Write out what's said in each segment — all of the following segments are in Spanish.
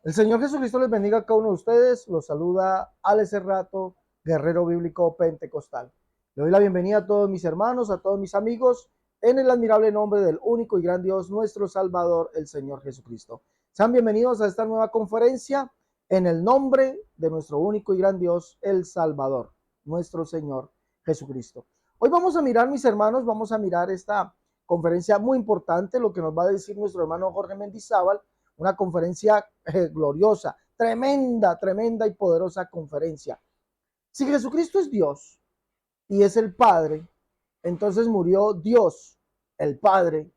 El Señor Jesucristo les bendiga a cada uno de ustedes. Los saluda Alex Serrato, guerrero bíblico pentecostal. Le doy la bienvenida a todos mis hermanos, a todos mis amigos, en el admirable nombre del único y gran Dios, nuestro Salvador, el Señor Jesucristo. Sean bienvenidos a esta nueva conferencia en el nombre de nuestro único y gran Dios, el Salvador, nuestro Señor Jesucristo. Hoy vamos a mirar, mis hermanos, vamos a mirar esta conferencia muy importante, lo que nos va a decir nuestro hermano Jorge Mendizábal. Una conferencia gloriosa, tremenda y poderosa conferencia. Si Jesucristo es Dios y es el Padre, entonces murió Dios, el Padre,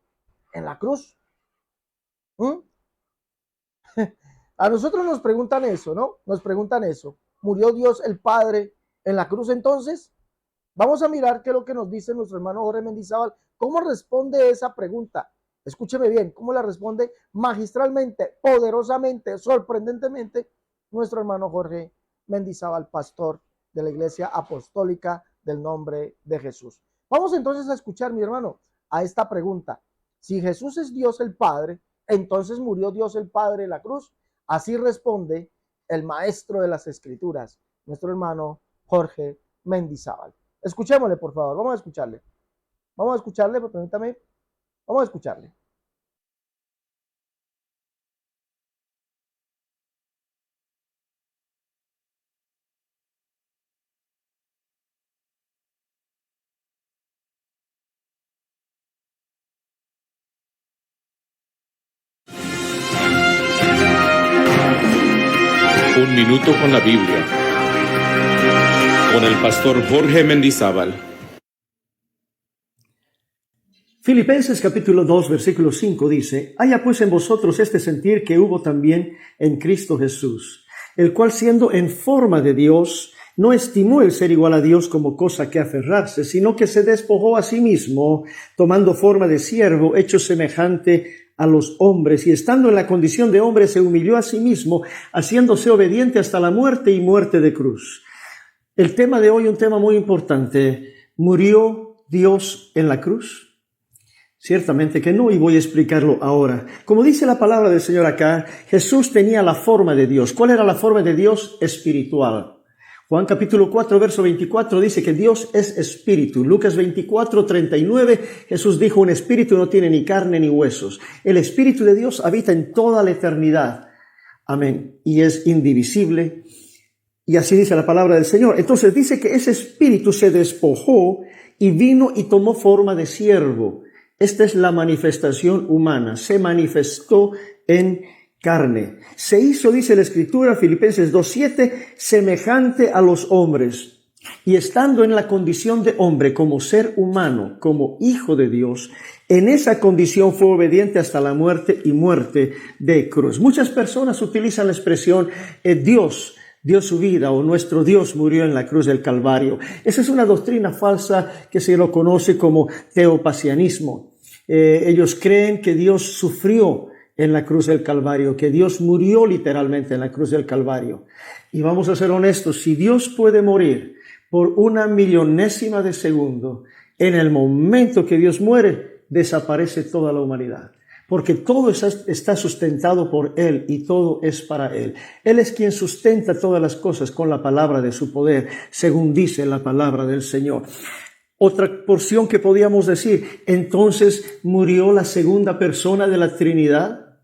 en la cruz. A nosotros nos preguntan eso, ¿no? Nos preguntan eso. ¿Murió Dios, el Padre, en la cruz entonces? Vamos a mirar qué es lo que nos dice nuestro hermano Jorge Mendizábal. ¿Cómo responde esa pregunta? Escúcheme bien, cómo la responde magistralmente, poderosamente, sorprendentemente, nuestro hermano Jorge Mendizábal, pastor de la Iglesia Apostólica del Nombre de Jesús. Vamos entonces a escuchar, mi hermano, a esta pregunta. Si Jesús es Dios el Padre, entonces murió Dios el Padre en la cruz. Así responde el maestro de las Escrituras, nuestro hermano Jorge Mendizábal. Escuchémosle, por favor, vamos a escucharle. Vamos a escucharle, permítame. Vamos a escucharle. Un minuto con la Biblia, con el pastor Jorge Mendizábal. Filipenses capítulo 2, versículo 5 dice: haya pues en vosotros este sentir que hubo también en Cristo Jesús, el cual siendo en forma de Dios, no estimó el ser igual a Dios como cosa que aferrarse, sino que se despojó a sí mismo, tomando forma de siervo, hecho semejante a los hombres, y estando en la condición de hombre se humilló a sí mismo, haciéndose obediente hasta la muerte y muerte de cruz. El tema de hoy, un tema muy importante: ¿murió Dios en la cruz? Ciertamente que no, y voy a explicarlo ahora. Como dice la palabra del Señor acá, Jesús tenía la forma de Dios. ¿Cuál era la forma de Dios? Espiritual. Juan capítulo 4, verso 24 dice que Dios es espíritu. Lucas 24, 39, Jesús dijo: un espíritu no tiene ni carne ni huesos. El espíritu de Dios habita en toda la eternidad. Amén. Y es indivisible. Y así dice la palabra del Señor. Entonces dice que ese espíritu se despojó y vino y tomó forma de siervo. Esta es la manifestación humana. Se manifestó en carne. Se hizo, dice la Escritura, Filipenses 2:7, semejante a los hombres. Y estando en la condición de hombre, como ser humano, como hijo de Dios, en esa condición fue obediente hasta la muerte y muerte de cruz. Muchas personas utilizan la expresión Dios dio su vida, o nuestro Dios murió en la cruz del Calvario. Esa es una doctrina falsa que se lo conoce como teopasianismo. Ellos creen que Dios sufrió en la cruz del Calvario, que Dios murió literalmente en la cruz del Calvario. Y vamos a ser honestos, si Dios puede morir por una millonésima de segundo, en el momento que Dios muere, desaparece toda la humanidad. Porque todo está sustentado por Él y todo es para Él. Él es quien sustenta todas las cosas con la palabra de su poder, según dice la palabra del Señor. Otra porción que podíamos decir: entonces murió la segunda persona de la Trinidad,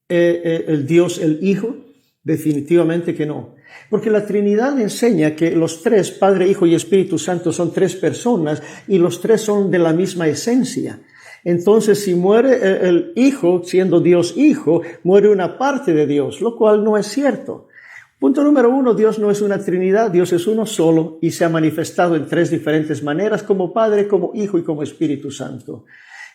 el Dios, el Hijo. Definitivamente que no. Porque la Trinidad enseña que los tres, Padre, Hijo y Espíritu Santo, son tres personas y los tres son de la misma esencia. Entonces, si muere el Hijo, siendo Dios Hijo, muere una parte de Dios, lo cual no es cierto. Punto número 1, Dios no es una Trinidad, Dios es uno solo y se ha manifestado en tres diferentes maneras: como Padre, como Hijo y como Espíritu Santo.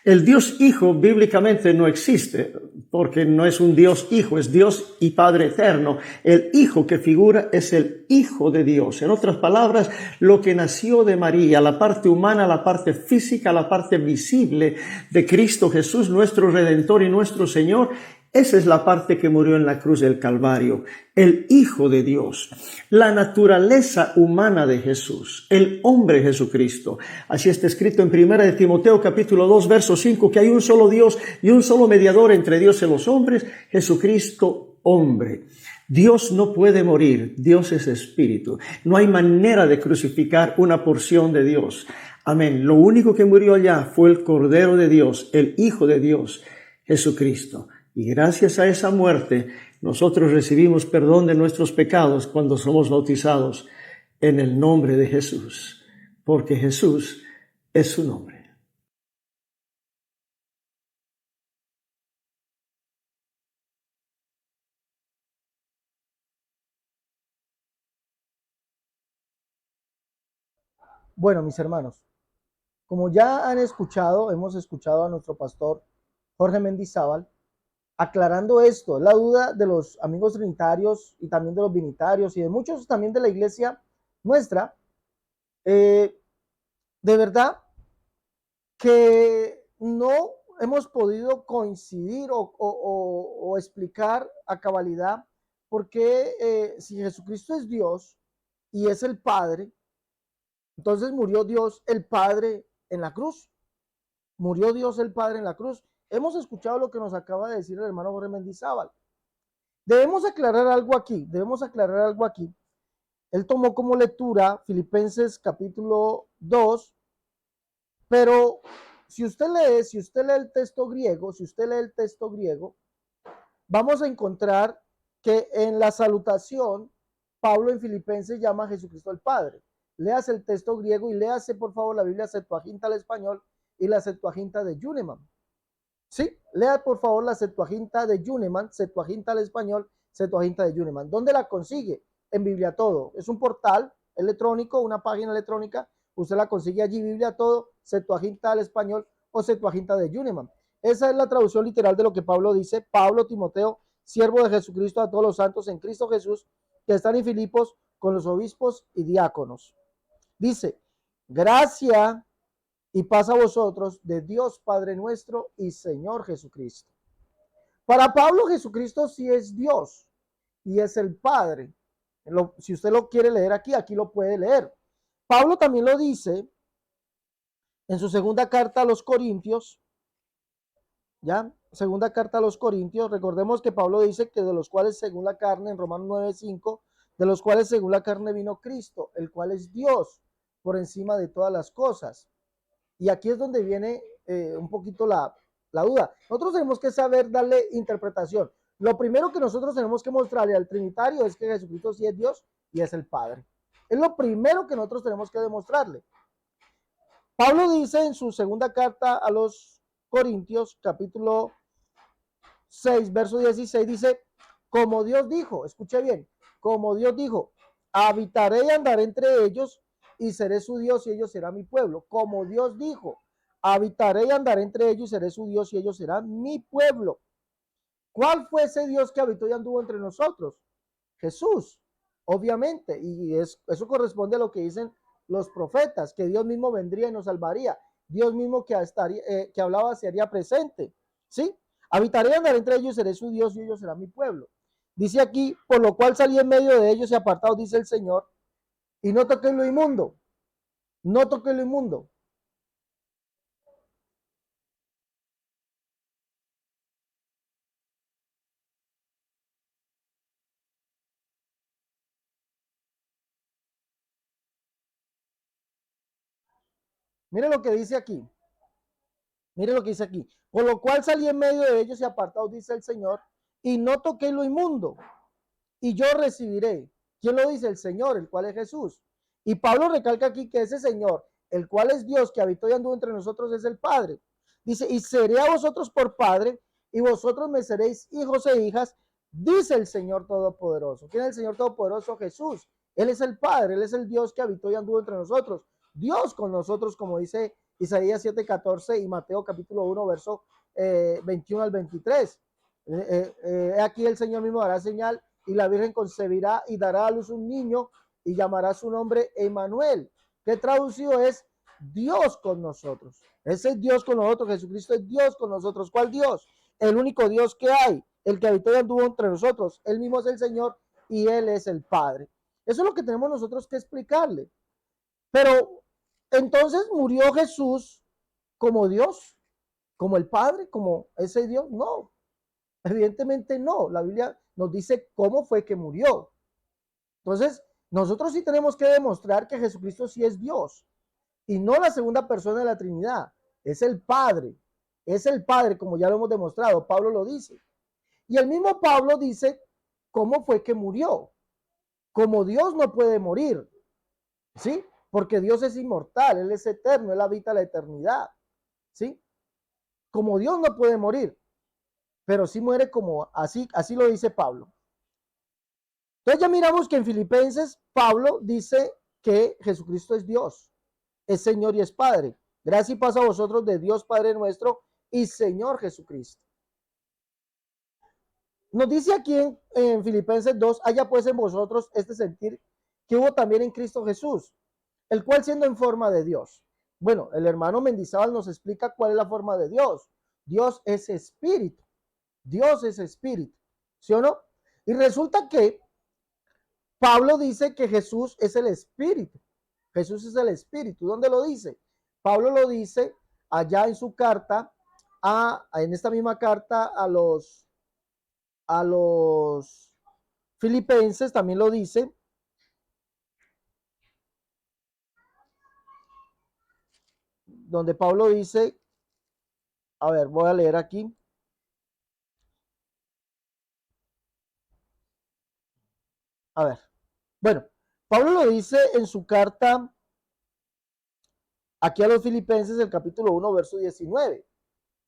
El Dios Hijo bíblicamente no existe, porque no es un Dios Hijo, es Dios y Padre eterno. El Hijo que figura es el Hijo de Dios. En otras palabras, lo que nació de María, la parte humana, la parte física, la parte visible de Cristo Jesús, nuestro Redentor y nuestro Señor, esa es la parte que murió en la cruz del Calvario. El Hijo de Dios, la naturaleza humana de Jesús, el hombre Jesucristo. Así está escrito en 1 Timoteo capítulo 2, verso 5, que hay un solo Dios y un solo mediador entre Dios y los hombres, Jesucristo hombre. Dios no puede morir, Dios es espíritu. No hay manera de crucificar una porción de Dios. Amén. Lo único que murió allá fue el Cordero de Dios, el Hijo de Dios, Jesucristo. Y gracias a esa muerte, nosotros recibimos perdón de nuestros pecados cuando somos bautizados en el nombre de Jesús, porque Jesús es su nombre. Bueno, mis hermanos, como ya han escuchado, hemos escuchado a nuestro pastor Jorge Mendizábal aclarando esto, la duda de los amigos trinitarios y también de los binitarios y de muchos también de la iglesia nuestra, de verdad que no hemos podido coincidir o explicar a cabalidad por qué si Jesucristo es Dios y es el Padre, entonces murió Dios el Padre en la cruz. Murió Dios el Padre en la cruz. Hemos escuchado lo que nos acaba de decir el hermano Jorge Mendizábal. Debemos aclarar algo aquí, Él tomó como lectura Filipenses capítulo 2, pero si usted lee el texto griego, vamos a encontrar que en la salutación, Pablo en Filipenses llama a Jesucristo el Padre. Léase el texto griego y léase por favor la Biblia Septuaginta al español y la Septuaginta de Yuneman. Sí, lea por favor la Septuaginta de Yuneman, Septuaginta al español, Septuaginta de Yuneman. ¿Dónde la consigue? En Biblia Todo. Es un portal electrónico, una página electrónica. Usted la consigue allí, Biblia Todo, Septuaginta al español o Septuaginta de Yuneman. Esa es la traducción literal de lo que Pablo dice. Pablo, Timoteo, siervo de Jesucristo, a todos los santos en Cristo Jesús, que están en Filipos con los obispos y diáconos. Dice, gracia y paz a vosotros de Dios Padre nuestro y Señor Jesucristo. Para Pablo, Jesucristo sí es Dios y es el Padre. Si usted lo quiere leer aquí lo puede leer. Pablo también lo dice en su segunda carta a los Corintios, ¿ya? Segunda carta a los Corintios, recordemos que Pablo dice que de los cuales según la carne, en Romanos 9:5, de los cuales según la carne vino Cristo, el cual es Dios por encima de todas las cosas. Y aquí es donde viene un poquito la duda. Nosotros tenemos que saber darle interpretación. Lo primero que nosotros tenemos que mostrarle al Trinitario es que Jesucristo sí es Dios y es el Padre. Es lo primero que nosotros tenemos que demostrarle. Pablo dice en su segunda carta a los Corintios, capítulo 6, verso 16, dice, como Dios dijo, escuche bien, como Dios dijo, habitaré y andaré entre ellos y seré su Dios y ellos serán mi pueblo. Como Dios dijo, habitaré y andaré entre ellos y seré su Dios y ellos serán mi pueblo. ¿Cuál fue ese Dios que habitó y anduvo entre nosotros? Jesús, obviamente, y eso corresponde a lo que dicen los profetas, que Dios mismo vendría y nos salvaría. Dios mismo que hablaba se haría presente, ¿sí? Habitaré y andaré entre ellos y seré su Dios y ellos serán mi pueblo. Dice aquí, por lo cual salí en medio de ellos y apartados, dice el Señor, y no toqué lo inmundo, no toqué lo inmundo. Mire lo que dice aquí. Mire lo que dice aquí. Por lo cual salí en medio de ellos y apartados, dice el Señor, y no toqué lo inmundo, y yo recibiré. ¿Quién lo dice? El Señor, el cual es Jesús. Y Pablo recalca aquí que ese Señor, el cual es Dios, que habitó y anduvo entre nosotros, es el Padre. Dice, y seré a vosotros por Padre, y vosotros me seréis hijos e hijas, dice el Señor Todopoderoso. ¿Quién es el Señor Todopoderoso? Jesús. Él es el Padre, Él es el Dios que habitó y anduvo entre nosotros. Dios con nosotros, como dice Isaías 7:14 y Mateo capítulo 1, verso 21 al 23. Aquí el Señor mismo dará señal y la Virgen concebirá y dará a luz un niño y llamará su nombre Emmanuel, que traducido es Dios con nosotros. Ese es Dios con nosotros, Jesucristo es Dios con nosotros. ¿Cuál Dios? El único Dios que hay, el que habitó y anduvo entre nosotros. Él mismo es el Señor y Él es el Padre. Eso es lo que tenemos nosotros que explicarle. Pero entonces murió Jesús como Dios, como el Padre, como ese Dios. No, evidentemente no. La Biblia nos dice cómo fue que murió. Entonces, nosotros sí tenemos que demostrar que Jesucristo sí es Dios y no la segunda persona de la Trinidad, es el Padre, como ya lo hemos demostrado, Pablo lo dice. Y el mismo Pablo dice cómo fue que murió. Como Dios no puede morir, ¿sí? Porque Dios es inmortal, Él es eterno, Él habita la eternidad, ¿sí? Como Dios no puede morir, pero sí muere como así lo dice Pablo. Entonces ya miramos que en Filipenses Pablo dice que Jesucristo es Dios, es Señor y es Padre. Gracia y paz a vosotros de Dios Padre nuestro y Señor Jesucristo. Nos dice aquí en Filipenses 2, haya pues en vosotros este sentir que hubo también en Cristo Jesús, el cual siendo en forma de Dios. Bueno, el hermano Mendizábal nos explica cuál es la forma de Dios. Dios es espíritu. Dios es espíritu. ¿Sí o no? Y resulta que Pablo dice que Jesús es el espíritu. Jesús es el espíritu. ¿Dónde lo dice? Pablo lo dice allá en su carta, en esta misma carta a los Filipenses, también lo dice. Donde Pablo dice, a ver, voy a leer aquí. A ver, bueno, Pablo lo dice en su carta aquí a los Filipenses, el capítulo 1, verso 19.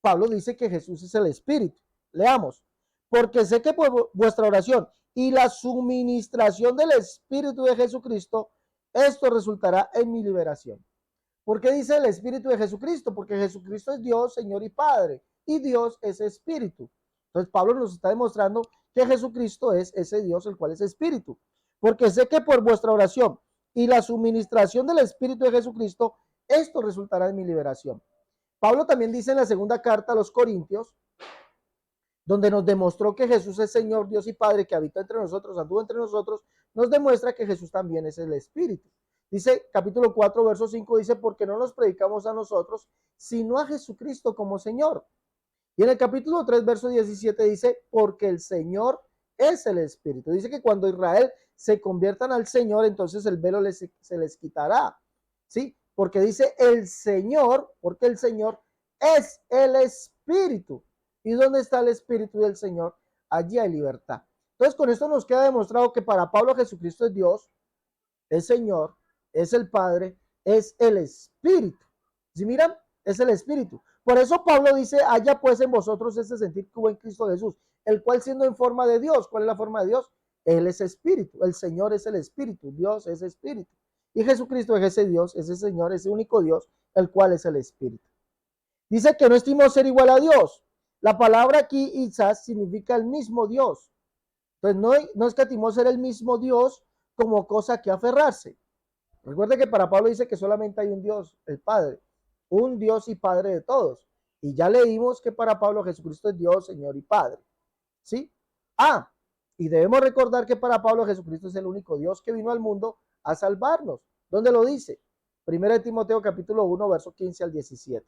Pablo dice que Jesús es el Espíritu. Leamos. Porque sé que por vuestra oración y la suministración del Espíritu de Jesucristo, esto resultará en mi liberación. ¿Por qué dice el Espíritu de Jesucristo? Porque Jesucristo es Dios, Señor y Padre, y Dios es Espíritu. Entonces Pablo nos está demostrando que Jesucristo es ese Dios, el cual es Espíritu. Porque sé que por vuestra oración y la suministración del Espíritu de Jesucristo, esto resultará en mi liberación. Pablo también dice en la segunda carta a los Corintios, donde nos demostró que Jesús es Señor, Dios y Padre, que habita entre nosotros, anduvo entre nosotros, nos demuestra que Jesús también es el Espíritu. Dice, capítulo 4, verso 5, dice, porque no nos predicamos a nosotros, sino a Jesucristo como Señor. Y en el capítulo 3, verso 17 dice, porque el Señor es el Espíritu. Dice que cuando Israel se conviertan al Señor, entonces el velo se les quitará. ¿Sí? Porque dice el Señor, porque el Señor es el Espíritu. ¿Y dónde está el Espíritu del Señor? Allí hay libertad. Entonces con esto nos queda demostrado que para Pablo Jesucristo es Dios, es Señor, es el Padre, es el Espíritu. ¿Sí miran? Es el Espíritu. Por eso Pablo dice, haya pues en vosotros ese sentir que hubo en Cristo Jesús, el cual siendo en forma de Dios, ¿cuál es la forma de Dios? Él es Espíritu, el Señor es el Espíritu, Dios es Espíritu. Y Jesucristo es ese Dios, ese Señor, ese único Dios, el cual es el Espíritu. Dice que no estimó ser igual a Dios. La palabra aquí, Isas, significa el mismo Dios. Entonces no escatimó ser el mismo Dios como cosa que aferrarse. Recuerde que para Pablo dice que solamente hay un Dios, el Padre, un Dios y Padre de todos. Y ya leímos que para Pablo Jesucristo es Dios, Señor y Padre. ¿Sí? Y debemos recordar que para Pablo Jesucristo es el único Dios que vino al mundo a salvarnos. ¿Dónde lo dice? 1 Timoteo capítulo 1, verso 15 al 17.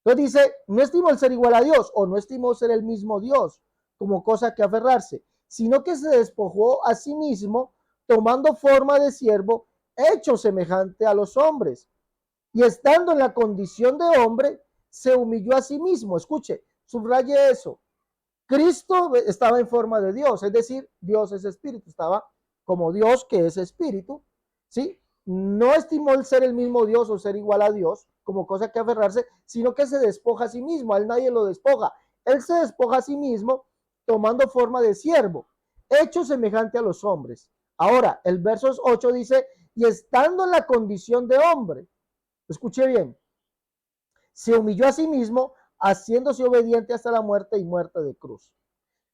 Entonces dice, no estimó el ser igual a Dios o no estimó ser el mismo Dios como cosa que aferrarse, sino que se despojó a sí mismo tomando forma de siervo, hecho semejante a los hombres. Y estando en la condición de hombre, se humilló a sí mismo. Escuche, subraye eso. Cristo estaba en forma de Dios, es decir, Dios es espíritu, estaba como Dios que es espíritu, ¿sí? No estimó el ser el mismo Dios o ser igual a Dios como cosa que aferrarse, sino que se despoja a sí mismo, a él nadie lo despoja. Él se despoja a sí mismo tomando forma de siervo, hecho semejante a los hombres. Ahora, el verso 8 dice, y estando en la condición de hombre, escuche bien, se humilló a sí mismo, haciéndose obediente hasta la muerte y muerte de cruz.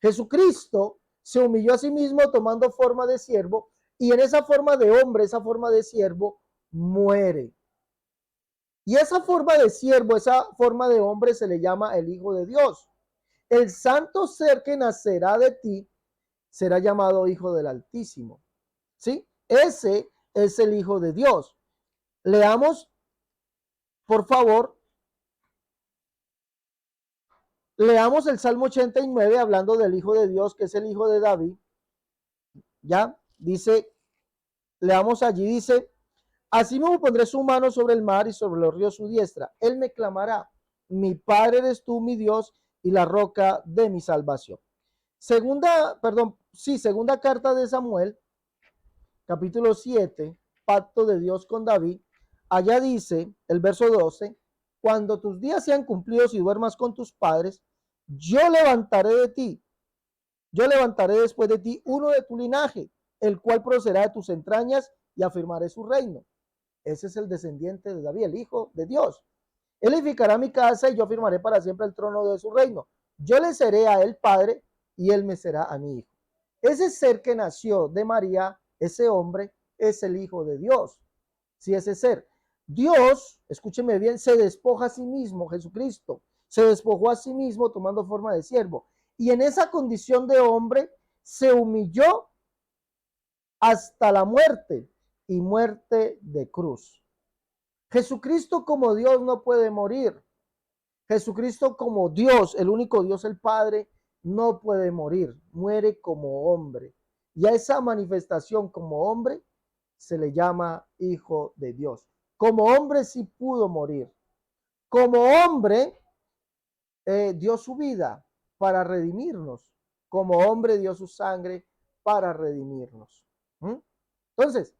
Jesucristo se humilló a sí mismo tomando forma de siervo y en esa forma de hombre, esa forma de siervo, muere. Y esa forma de siervo, esa forma de hombre se le llama el Hijo de Dios. El santo ser que nacerá de ti será llamado Hijo del Altísimo. ¿Sí? Ese es el Hijo de Dios. Leamos, por favor, Leamos el Salmo 89 hablando del Hijo de Dios, que es el Hijo de David. Ya, dice, leamos allí, dice, así mismo pondré su mano sobre el mar y sobre los ríos su diestra. Él me clamará, mi Padre eres tú, mi Dios, y la roca de mi salvación. Segunda carta de Samuel, capítulo 7, pacto de Dios con David. Allá dice el verso 12, cuando tus días sean cumplidos y duermas con tus padres, yo levantaré después de ti uno de tu linaje, el cual procederá de tus entrañas y afirmaré su reino. Ese es el descendiente de David, el Hijo de Dios. Él edificará mi casa y yo afirmaré para siempre el trono de su reino. Yo le seré a él padre y él me será a mi hijo. Ese ser que nació de María, ese hombre, es el Hijo de Dios. Si ese ser, Dios, escúcheme bien, se despoja a sí mismo, Jesucristo, se despojó a sí mismo tomando forma de siervo. Y en esa condición de hombre se humilló hasta la muerte y muerte de cruz. Jesucristo como Dios no puede morir. Jesucristo como Dios, el único Dios, el Padre, no puede morir. Muere como hombre. Y a esa manifestación como hombre se le llama Hijo de Dios. Como hombre sí pudo morir. Como hombre dio su vida para redimirnos. Como hombre dio su sangre para redimirnos. Entonces,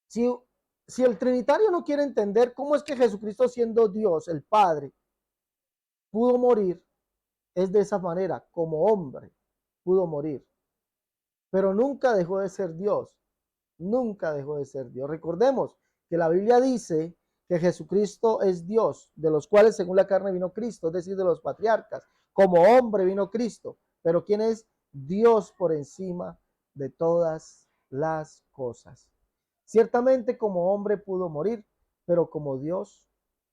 si el trinitario no quiere entender cómo es que Jesucristo, siendo Dios, el Padre, pudo morir, es de esa manera, como hombre pudo morir. Pero nunca dejó de ser Dios. Nunca dejó de ser Dios. Recordemos que la Biblia dice que Jesucristo es Dios, de los cuales según la carne vino Cristo, es decir, de los patriarcas. Como hombre vino Cristo. Pero ¿quién es Dios por encima de todas las cosas? Ciertamente como hombre pudo morir, pero como Dios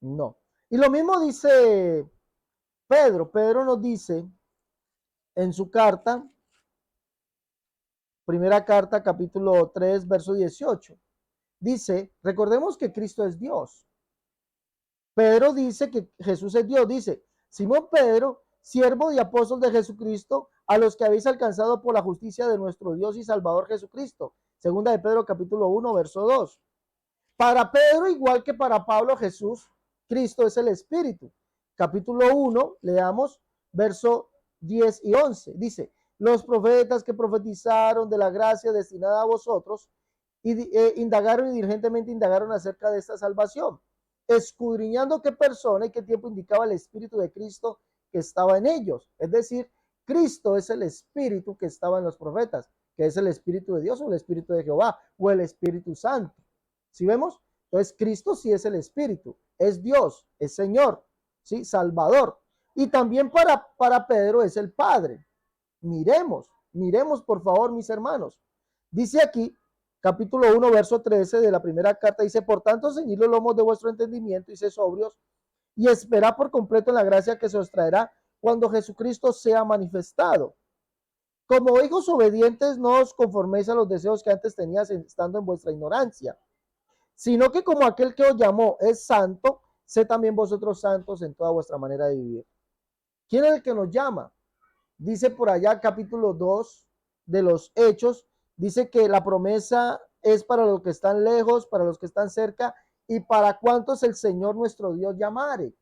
no. Y lo mismo dice Pedro. Pedro nos dice en su carta, primera carta, capítulo 3, verso 18. Dice, recordemos que Cristo es Dios. Pedro dice que Jesús es Dios. Dice, Simón Pedro, siervo y apóstol de Jesucristo, a los que habéis alcanzado por la justicia de nuestro Dios y Salvador Jesucristo. Segunda de Pedro, capítulo 1, verso 2. Para Pedro, igual que para Pablo, Jesús, Cristo es el Espíritu. Capítulo 1, leamos verso 10 y 11. Dice, los profetas que profetizaron de la gracia destinada a vosotros, indagaron y diligentemente indagaron acerca de esta salvación, escudriñando qué persona y qué tiempo indicaba el Espíritu de Cristo que estaba en ellos. Es decir, Cristo es el Espíritu que estaba en los profetas, que es el Espíritu de Dios o el Espíritu de Jehová o el Espíritu Santo. ¿Sí vemos? Entonces Cristo sí es el Espíritu, es Dios, es Señor, ¿sí? Salvador. Y también para Pedro es el Padre. Miremos por favor, mis hermanos. Dice aquí, capítulo 1, verso 13 de la primera carta, dice, por tanto, ceñid los lomos de vuestro entendimiento y sed sobrios y esperad por completo en la gracia que se os traerá cuando Jesucristo sea manifestado. Como hijos obedientes, no os conforméis a los deseos que antes tenías estando en vuestra ignorancia, sino que como aquel que os llamó es santo, sed también vosotros santos en toda vuestra manera de vivir. ¿Quién es el que nos llama? Dice por allá capítulo 2 de los Hechos, dice que la promesa es para los que están lejos, para los que están cerca y para cuantos el Señor nuestro Dios llamare.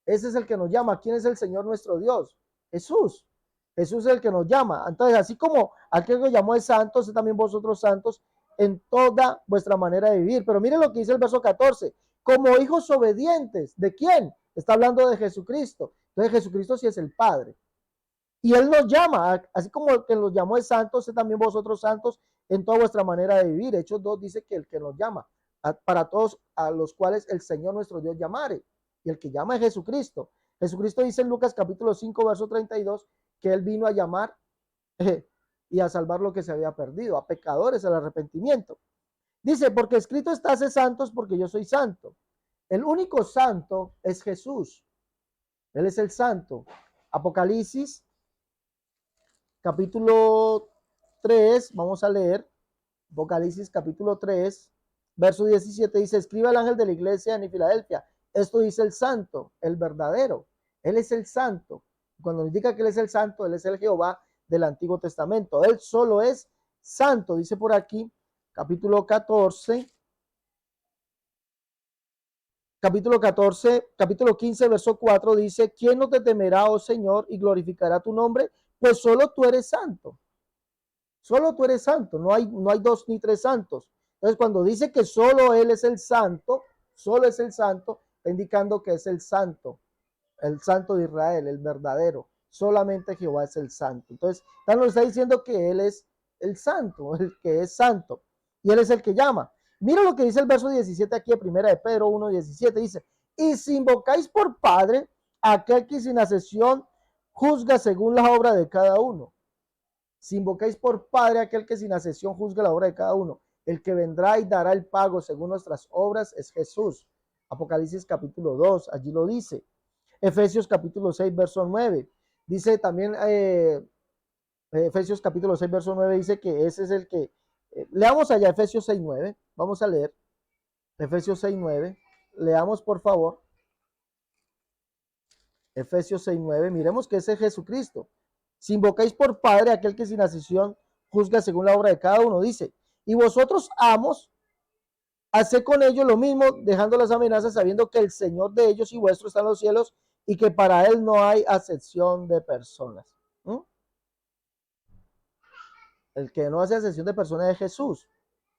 Ese es el que nos llama. ¿Quién es el Señor nuestro Dios? Jesús. Jesús es el que nos llama. Entonces, así como aquel que nos llamó es santo, sed también vosotros santos en toda vuestra manera de vivir. Pero miren lo que dice el verso 14. Como hijos obedientes. ¿De quién? Está hablando de Jesucristo. Entonces Jesucristo sí es el Padre. Y Él nos llama, así como el que nos llamó es santo, sed también vosotros santos en toda vuestra manera de vivir. Hechos 2 dice que el que nos llama, para todos a los cuales el Señor nuestro Dios llamare. Y el que llama es Jesucristo. Jesucristo dice en Lucas capítulo 5, verso 32, que Él vino a llamar y a salvar lo que se había perdido, a pecadores, al arrepentimiento. Dice, porque escrito está, sed santos porque yo soy santo. El único santo es Jesús. Él es el santo. Apocalipsis capítulo 3, vamos a leer, Apocalipsis capítulo 3, verso 17, dice, escribe al ángel de la iglesia en Filadelfia, esto dice el santo, el verdadero, Él es el santo. Cuando indica que Él es el santo, Él es el Jehová del Antiguo Testamento. Él solo es santo. Dice por aquí, capítulo 14, capítulo 15, verso 4, dice: ¿Quién no te temerá, oh Señor, y glorificará tu nombre? Pues solo tú eres santo. Solo tú eres santo. No hay dos ni tres santos. Entonces, cuando dice que solo Él es el santo, solo es el santo, está indicando que es el santo de Israel, el verdadero. Solamente Jehová es el santo. Entonces, nos está diciendo que Él es el santo, el que es santo. Y Él es el que llama. Mira lo que dice el verso 17 aquí, primera de Pedro 1:17. Dice: y si invocáis por Padre aquel que sin asesión juzga según la obra de cada uno. Si invocáis por Padre aquel que sin asesión juzga la obra de cada uno. El que vendrá y dará el pago según nuestras obras es Jesús. Apocalipsis capítulo 2, allí lo dice. Efesios capítulo 6, verso 9. Dice también, Efesios capítulo 6, verso 9, dice que ese es el que, leamos allá Efesios 6, 9, vamos a leer, Efesios 6, 9, leamos por favor, Efesios 6, 9, miremos que ese es Jesucristo. Si invocáis por Padre aquel que sin asesión juzga según la obra de cada uno, dice: y vosotros, amos, haced con ellos lo mismo, dejando las amenazas, sabiendo que el Señor de ellos y vuestro está en los cielos, y que para Él no hay acepción de personas. El que no hace acepción de personas es Jesús.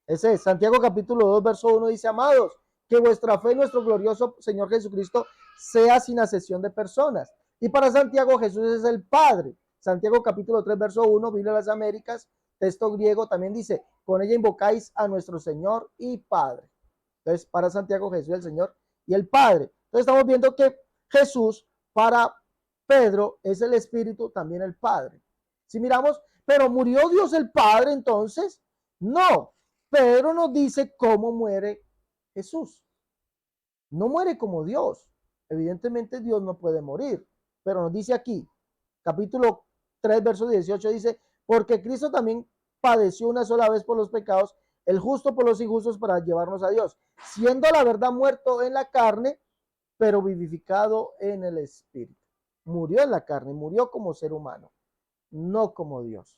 Ese es Santiago capítulo 2, verso 1, dice: amados, que vuestra fe en nuestro glorioso Señor Jesucristo sea sin acepción de personas. Y para Santiago, Jesús es el Padre. Santiago capítulo 3, verso 1, Biblia de las Américas, texto griego, también dice: con ella invocáis a nuestro Señor y Padre. Entonces, para Santiago, Jesús es el Señor y el Padre. Entonces, estamos viendo que Jesús, para Pedro, es el Espíritu, también el Padre. Si miramos, pero ¿murió Dios el Padre entonces? No. Pedro nos dice cómo muere Jesús. No muere como Dios. Evidentemente Dios no puede morir. Pero nos dice aquí, capítulo 3, verso 18, dice: porque Cristo también padeció una sola vez por los pecados, el justo por los injustos, para llevarnos a Dios, siendo la verdad muerto en la carne, pero vivificado en el Espíritu. Murió en la carne, murió como ser humano, no como Dios.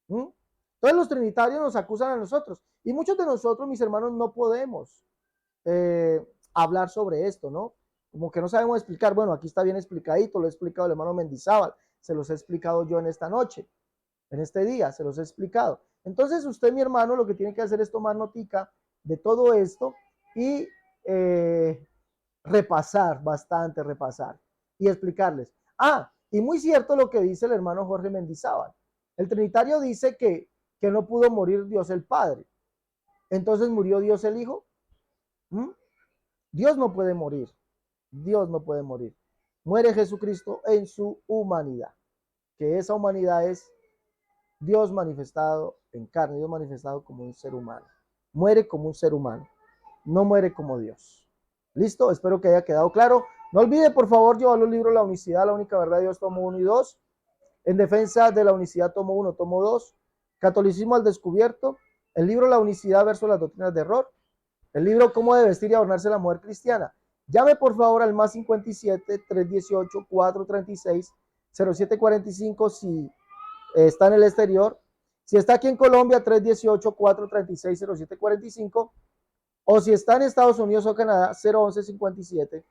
Entonces los trinitarios nos acusan a nosotros, y muchos de nosotros, mis hermanos, no podemos hablar sobre esto, ¿no? Como que no sabemos explicar. Bueno, aquí está bien explicadito, lo he explicado el hermano Mendizábal, se los he explicado yo en esta noche, en este día, se los he explicado. Entonces usted, mi hermano, lo que tiene que hacer es tomar notica de todo esto y repasar, bastante repasar, y explicarles. Y muy cierto lo que dice el hermano Jorge Mendizábal. El trinitario dice que no pudo morir Dios el Padre. Entonces, ¿murió Dios el Hijo? Dios no puede morir. Dios no puede morir. Muere Jesucristo en su humanidad, que esa humanidad es Dios manifestado en carne, Dios manifestado como un ser humano. Muere como un ser humano, no muere como Dios. ¿Listo? Espero que haya quedado claro. No olvide, por favor, llevar los libros La Unicidad, La Única Verdad de Dios, tomo 1 y 2. En defensa de la unicidad, tomo 1, tomo 2. Catolicismo al descubierto. El libro La Unicidad versus las doctrinas de error. El libro Cómo debe vestir y adornarse la mujer cristiana. Llame por favor al más 57 318 436 0745 si está en el exterior. Si está aquí en Colombia, 318 436 0745. O si está en Estados Unidos o Canadá, 011 57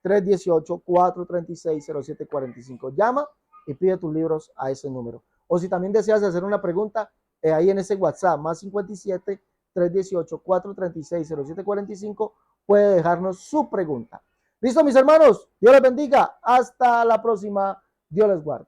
318 436 0745. Llama y pide tus libros a ese número. O si también deseas hacer una pregunta, ahí en ese WhatsApp, más 57 318 436 0745, puede dejarnos su pregunta. Listo, mis hermanos, Dios les bendiga. Hasta la próxima. Dios les guarde.